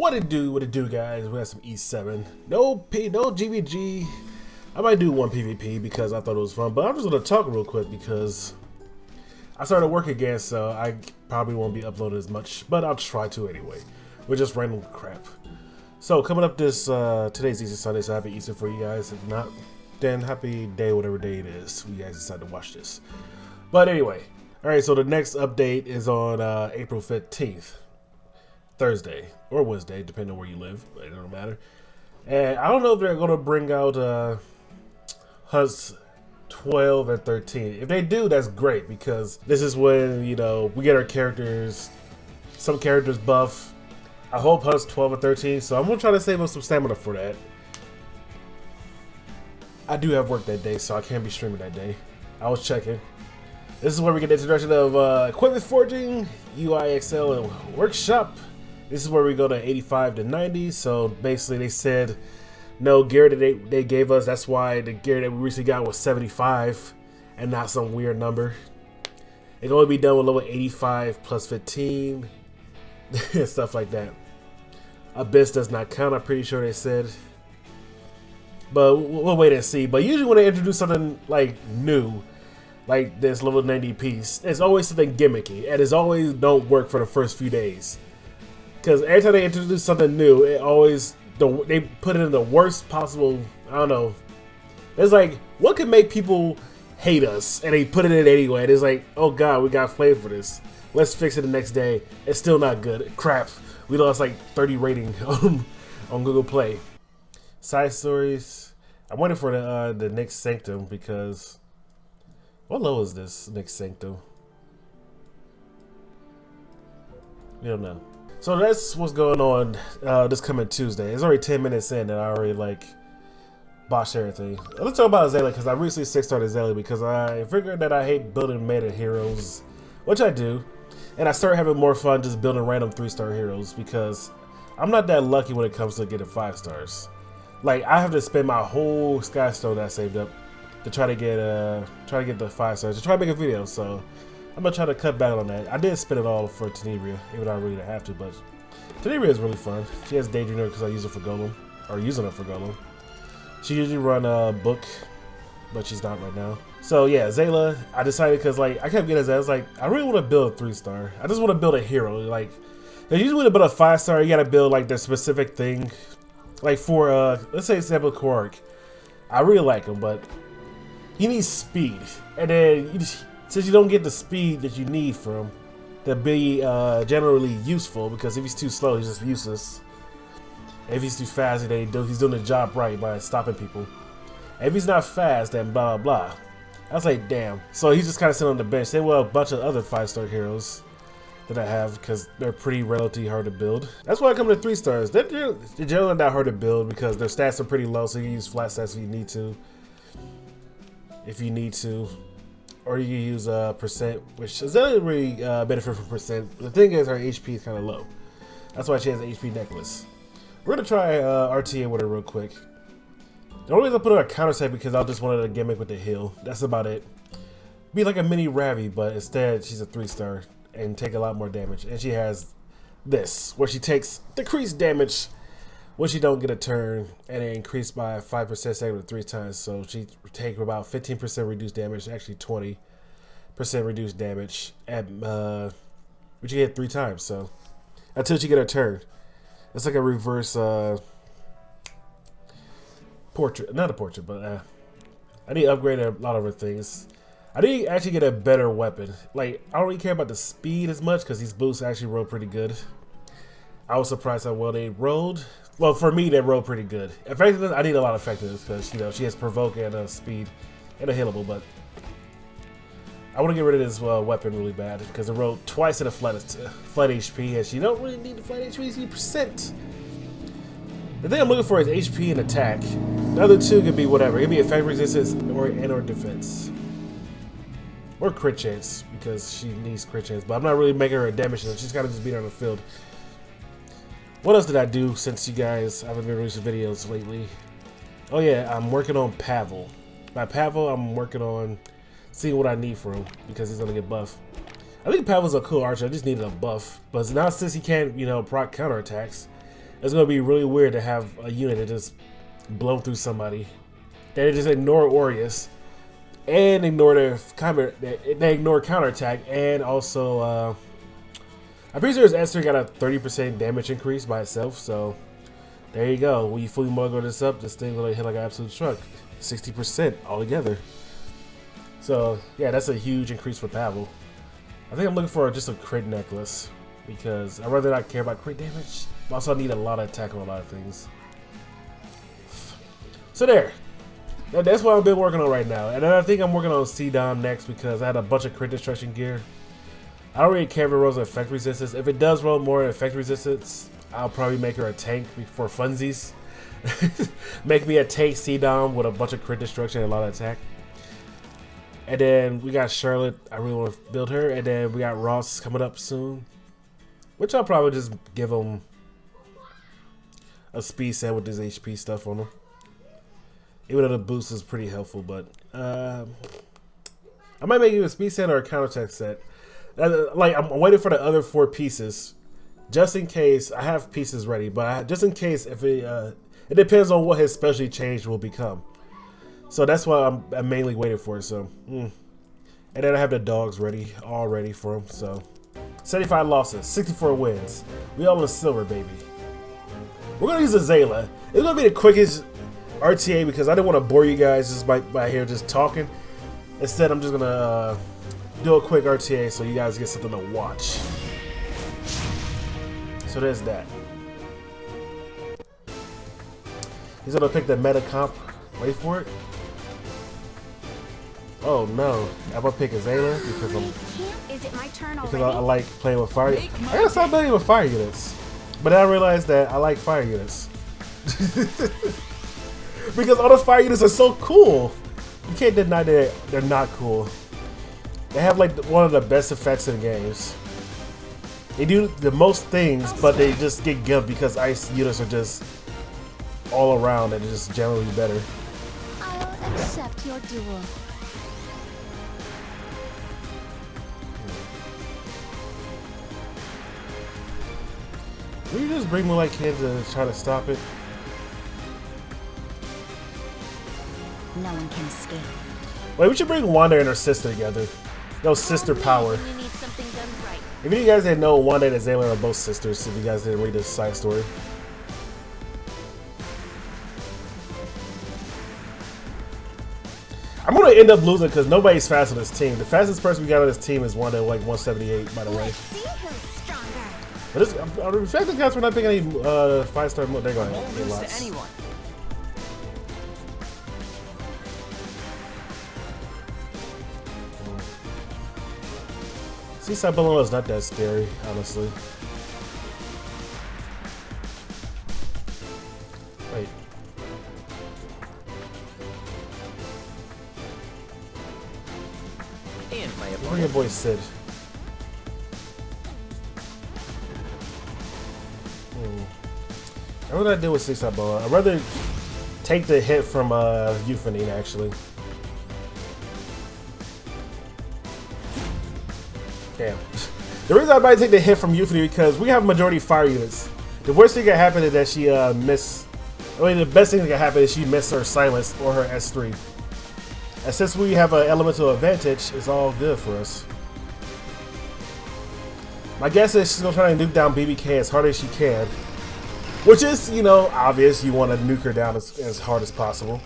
What it do, guys? We got some E7. No GVG. I might do one PvP because I thought it was fun, but I'm just gonna talk real quick because I started work again, so I probably won't be uploading as much, but I'll try to anyway. We're just random crap. So coming up this today's Easter Sunday, so happy Easter for you guys. If not, then happy day, whatever day it is you guys decide to watch this. But anyway, all right. So the next update is on April 15th. Thursday or Wednesday, depending on where you live, but it don't matter. And I don't know if they're gonna bring out hunts 12 and 13. If they do, that's great because this is when, you know, we get our characters, some characters buff. I hope hunts 12 and 13, so I'm gonna try to save up some stamina for that. I do have work that day, so I can't be streaming that day. I was checking. This is where we get the introduction of equipment forging, UI, Excel, and workshop. This is where we go to 85 to 90. So basically they said no gear that they gave us. That's why the gear that we recently got was 75 and not some weird number. It can only be done with level 85 plus 15 and stuff like that. Abyss does not count, I'm pretty sure they said. But we'll wait and see. But usually when they introduce something like new, like this level 90 piece, it's always something gimmicky. And it's always don't work for the first few days. Because every time they introduce something new, it always, they put it in the worst possible, I don't know. It's like, what could make people hate us? And they put it in anyway. And it's like, oh God, we got flavor for this. Let's fix it the next day. It's still not good. Crap. We lost like 30 rating on Google Play. Side stories. I'm waiting for the next Sanctum because, what level is this next Sanctum? We don't know. So that's what's going on this coming Tuesday. It's already 10 minutes in and I already like botched everything. Let's talk about azeala because I recently 6-starred azeala because I figured that I hate building meta heroes, which I do. And I started having more fun just building random 3-star heroes because I'm not that lucky when it comes to getting 5 stars. Like I have to spend my whole Skystone that I saved up to try to get the 5 stars, to try to make a video. So I'm gonna try to cut back on that. I did spend it all for Tenebria, even though I really didn't have to, but Tenebria is really fun. She has Daydreamer because I use her for Golem, or using her for Golem. She usually run a book, but she's not right now. So yeah, azeala, I decided because like I kept getting azeala, I was like, I really want to build a 3-star. I just want to build a hero. Like, usually when you build a 5-star, you gotta build like the specific thing. Like for let's say example Quark. I really like him, but he needs speed, and then since you don't get the speed that you need from him to be generally useful, because if he's too slow, he's just useless. If he's too fast, then he's doing the job right by stopping people. If he's not fast, then blah blah blah. I was like, damn. So he's just kind of sitting on the bench. They were a bunch of other 5-star heroes that I have because they're pretty relatively hard to build. That's why I come to 3 stars. They're generally not hard to build because their stats are pretty low, so you can use flat stats if you need to. If you need to. Or you use percent, which is not really benefit from percent. The thing is, her HP is kind of low. That's why she has an HP necklace. We're gonna try RTA with her real quick. The only reason I put her a counter set because I just wanted a gimmick with the heal. That's about it. Be like a mini Ravi, but instead she's a 3-star and take a lot more damage. And she has this, where she takes decreased damage when she don't get a turn, and it increased by 5% second 3 times. So she take about 15% reduced damage, actually 20% reduced damage, which you get 3 times. So until she get her turn, it's like a reverse portrait, not a portrait, but I need to upgrade a lot of her things. I need to actually get a better weapon. Like I don't really care about the speed as much because these boosts actually roll pretty good. I was surprised how well they rolled. Well, for me, they roll pretty good. Effectiveness, I need a lot of effectiveness because, you know, she has provoke and speed and a healable, but I want to get rid of this weapon really bad because it rolled twice at a flat HP, and she don't really need the flat HP, she need percent. The thing I'm looking for is HP and attack. The other two could be whatever. It could be effect resistance or defense. Or crit chance, because she needs crit chance, but I'm not really making her a damage, she's kind of just being on the field. What else did I do since you guys haven't been releasing videos lately? Oh yeah, I'm working on Pavel. By Pavel, I'm working on seeing what I need for him because he's gonna get buff. I think Pavel's a cool archer. I just needed a buff, but now since he can't, you know, proc counterattacks, It's gonna be really weird to have a unit that just blow through somebody. They just ignore Aureus and ignore their they ignore counterattack, and also I'm pretty sure his S3 got a 30% damage increase by itself. So there you go. When you fully muggle this up, this thing will hit like an absolute truck. 60% altogether. So yeah, that's a huge increase for Pavel. I think I'm looking for just a crit necklace because I'd rather not care about crit damage. But also I need a lot of attack on a lot of things. So there. That's what I've been working on right now. And then I think I'm working on C-Dom next because I had a bunch of crit destruction gear. I don't really care if it rolls effect resistance. If it does roll more effect resistance, I'll probably make her a tank for funsies. Make me a tank C-Dom with a bunch of crit destruction and a lot of attack. And then we got Charlotte. I really want to build her. And then we got Ross coming up soon, which I'll probably just give him a speed set with this HP stuff on him. Even though the boost is pretty helpful, but I might make you a speed set or a counterattack set. Like I'm waiting for the other 4 pieces, just in case. I have pieces ready, but just in case if it depends on what his specialty change will become. So that's what I'm mainly waiting for. So, and then I have the dogs ready, all ready for him. So, 75 losses, 64 wins. We all in silver, baby. We're gonna use azeala. It's gonna be the quickest RTA because I didn't want to bore you guys just by here just talking. Instead, I'm just gonna do a quick RTA so you guys get something to watch. So there's that. He's gonna pick the meta comp. Wait for it. Oh no, I'm gonna pick azeala because I like playing with fire. I gotta stop playing with fire units. But then I realized that I like fire units. Because all the fire units are so cool. You can't deny that they're not cool. They have like one of the best effects in the games. They do the most things, but they just get gimped because ice units are just all around and just generally better. I'll accept your duel. Will you just bring me like him to try to stop it? No one can escape. Wait, we should bring Wanda and her sister together. No, sister power. You need something done right. If you guys didn't know, Wanda and azeala are both sisters, if you guys didn't read this side story. I'm gonna end up losing because nobody's fast on this team. The fastest person we got on this team is Wanda, like 178, by the way. Let's see who's stronger. But this, I'm respecting guys for not picking any 5-star mode. They're going to get lots. Seaside Balloon is not that scary, honestly. Wait. Bring your boy Sid. I don't know what I do with Seaside Balloon. I'd rather take the hit from Euphony, actually. Damn. The reason I might take the hit from Euphony because we have majority fire units. The worst thing that can happen is that she miss. I mean, the best thing that can happen is she miss her silence or her S3. And since we have an elemental advantage, it's all good for us. My guess is she's gonna try to nuke down BBK as hard as she can, which is, you know, obvious. You want to nuke her down as hard as possible.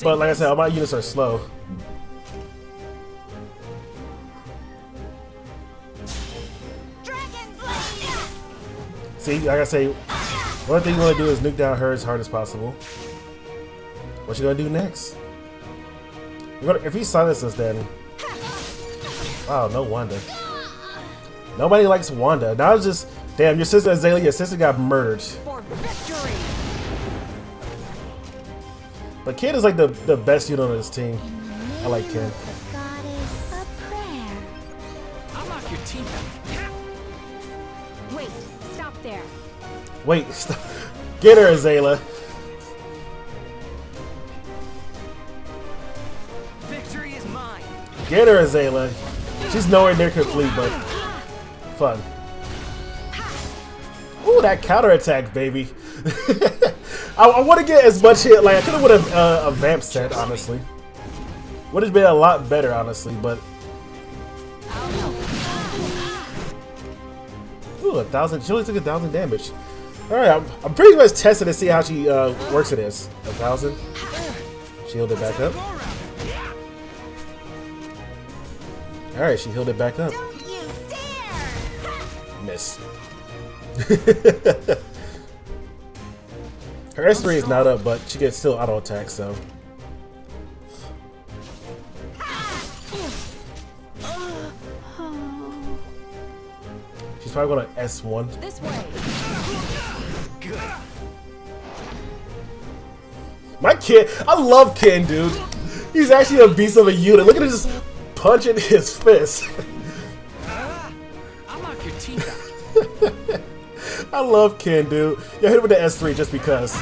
But like I said, all my units are slow. See, like I say, one thing you want to do is nuke down her as hard as possible. What you gonna do next? If he silences, then wow, no Wanda. Nobody likes Wanda. Now it's just damn. Your sister azeala, your sister got murdered. For victory. But Ken is like the best unit on this team. I like Ken. The goddess a prayer. I'll knock your teeth out. Wait, stop there. Wait, stop. Get her, azeala. Victory is mine. Get her, azeala. She's nowhere near complete, but fun. Ooh, that counterattack, baby. I want to get as much hit. Like, I could have would have a vamp set, honestly. Would have been a lot better, honestly, but. Ooh, 1,000. She only took 1,000 damage. Alright, I'm pretty much testing to see how she works in this. 1,000. She healed it back up. Alright, she healed it back up. Don't you dare! Miss. Her S3 is not up, but she gets still auto attack, so. She's probably going to S1. This way. Good. My kid, I love Ken, dude. He's actually a beast of a unit. Look at him just punching his fist. I'll knock your teeth out. I love Ken, dude. Yeah, hit him with the S3 just because.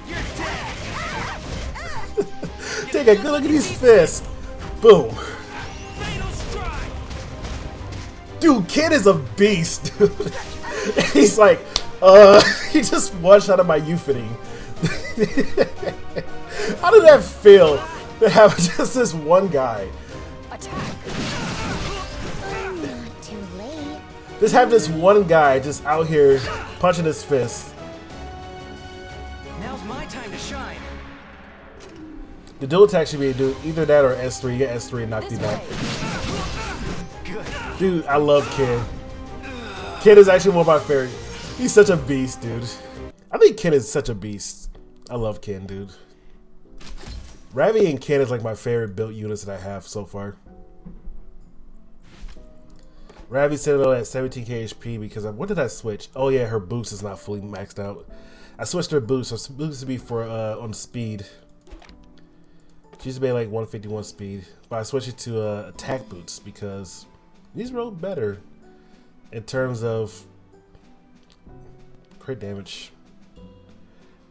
You're dead. Take a good look at these fists. Boom. Fatal strike. Dude, Ken is a beast, dude. He's like, he just one shot of my Euphony. How did that feel to have just this one guy? Attack. Not too late. Just have this one guy just out here punching his fist. Now's my time to shine. The dual attack should be do either that or S3. Get S3 and knock This you back. way. Good. Dude, I love Ken. Ken is actually one of my favorite. He's such a beast, dude. I think Ken is such a beast. I love Ken, dude. Ravi and Ken is like my favorite built units that I have so far. Ravi set it on at 17k HP because what did I switch? Oh yeah, her boost is not fully maxed out. I switched her boost. So boost to be for on speed. She used to be like 151 speed, but I switched it to attack boots because these roll better in terms of crit damage.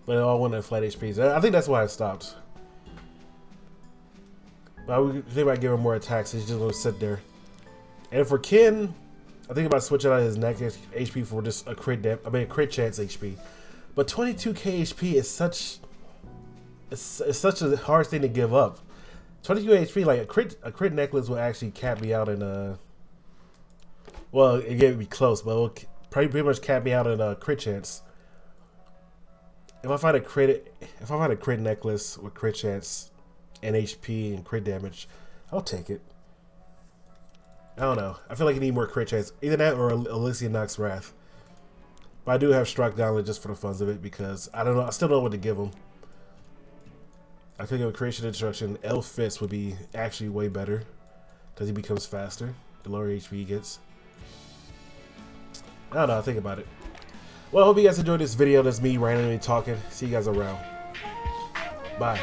But it all went at flat HPs. I think that's why I stopped. But I would think about giving her more attacks. He's just gonna sit there. And for Ken, I think about switching out his neck HP for just a crit a crit chance HP. But 22k HP is such it's such a hard thing to give up. 22 HP, like a crit necklace will actually cap me out in well, it gave me close, but it will pretty much cap me out in a crit chance. If I find a crit necklace with crit chance and HP and crit damage, I'll take it. I don't know. I feel like you need more crit chance. Either that or Elysian Nox Wrath. But I do have Struck Downlet just for the funs of it because I don't know. I still don't know what to give him. I could give a Creation Destruction. Elf Fist would be actually way better because he becomes faster the lower HP he gets. I don't know. I'll think about it. Well, I hope you guys enjoyed this video. That's me randomly talking. See you guys around. Bye.